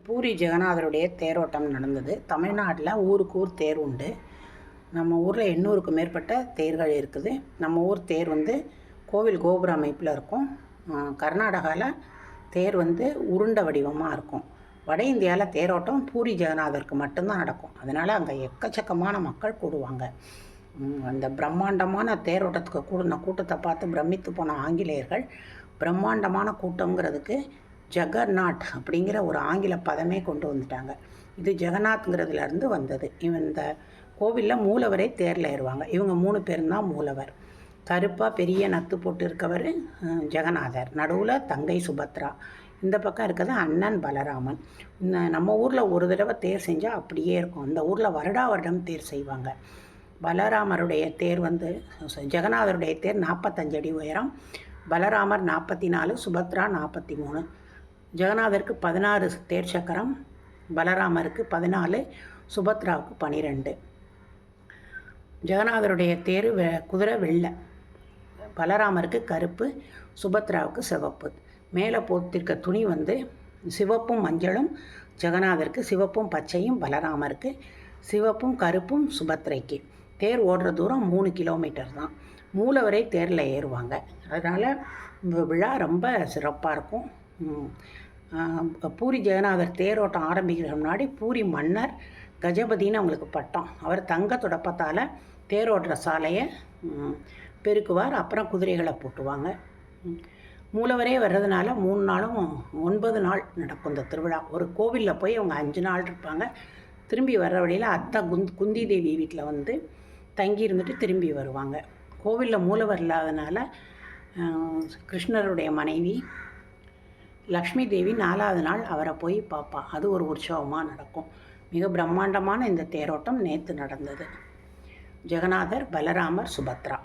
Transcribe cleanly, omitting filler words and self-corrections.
பூரி ஜெகநாதருடைய தேரோட்டம் நடந்தது. தமிழ்நாட்டில் ஊருக்கு ஊர் தேர் உண்டு. நம்ம ஊரில் 800க்கு மேற்பட்ட தேர்கள் இருக்குது. நம்ம ஊர் தேர் கோவில் கோபுர அமைப்பில் இருக்கும். கர்நாடகாவில் தேர் உருண்டை வடிவமாக இருக்கும். வட இந்தியாவில் தேரோட்டம் பூரி ஜெகநாதருக்கு மட்டும்தான் நடக்கும். அதனால் அங்கே எக்கச்சக்கமான மக்கள் கூடுவாங்க. அந்த பிரம்மாண்டமான தேரோட்டத்துக்கு கூடின கூட்டத்தை பார்த்து பிரமித்து போன ஆங்கிலேயர்கள் பிரம்மாண்டமான கூட்டங்கிறதுக்கு ஜெகநாத் அப்படிங்கிற ஒரு ஆங்கில பதமே கொண்டு வந்துட்டாங்க. இது ஜெகநாத்ங்கிறதுலேருந்து வந்தது. இந்த கோவிலில் மூலவரை தேரில் ஏறுவாங்க. இவங்க 3 பேரும் தான் மூலவர். கருப்பாக பெரிய நத்து போட்டு இருக்கவர் ஜெகநாதர், நடுவில் தங்கை சுபத்ரா, இந்த பக்கம் இருக்கிறது அண்ணன் பலராமன். நம்ம ஊரில் ஒரு தடவை தேர் செஞ்சால் அப்படியே இருக்கும். அந்த ஊரில் வருடா வருடம் தேர் செய்வாங்க. பலராமருடைய தேர் ஜெகநாதருடைய தேர் 45 அடி உயரம், பலராமர் 44, சுபத்ரா 43. ஜெகநாதருக்கு 16 தேர் சக்கரம், பலராமருக்கு 14, சுபத்ராவுக்கு 12. ஜெகநாதருடைய தேர் குதிரை வெள்ளை, பலராமருக்கு கருப்பு, சுபத்ராவுக்கு சிவப்பு. மேலே போத்திருக்க துணி சிவப்பும் மஞ்சளும் ஜெகநாதருக்கு, சிவப்பும் பச்சையும் பலராமருக்கு, சிவப்பும் கருப்பும் சுபத்ரைக்கு. தேர் ஓடுற தூரம் 3 கிலோமீட்டர் தான். மூலவரை தேரில் ஏறுவாங்க. அதனால் விழா ரொம்ப சிறப்பாக இருக்கும். பூரி ஜெகநாதர் தேரோட்டம் ஆரம்பிக்கிற முன்னாடி பூரி மன்னர் கஜபதினு அவங்களுக்கு பட்டம். அவர் தங்க துடப்பத்தால் தேரோடுற சாலையை பெருக்குவார். அப்புறம் குதிரைகளை பூட்டுவாங்க. மூலவரே வர்றதுனால 3 நாளும் 9 நாள் நடக்கும் இந்த திருவிழா. ஒரு கோவிலில் போய் அவங்க 5 நாள் இருப்பாங்க. திரும்பி வர்ற வழியில் அத்தை குந்தி தேவி வீட்டில் தங்கி இருந்துட்டு திரும்பி வருவாங்க. கோவிலில் மூலவர் இல்லாதனால கிருஷ்ணருடைய மனைவி லக்ஷ்மி தேவி 4வது நாள் அவரை போய் பார்ப்பா. அது ஒரு உற்சவமாக நடக்கும். மிக பிரம்மாண்டமான இந்த தேரோட்டம் நேற்று நடந்தது. ஜெகநாதர், பலராமர், சுபத்ரா.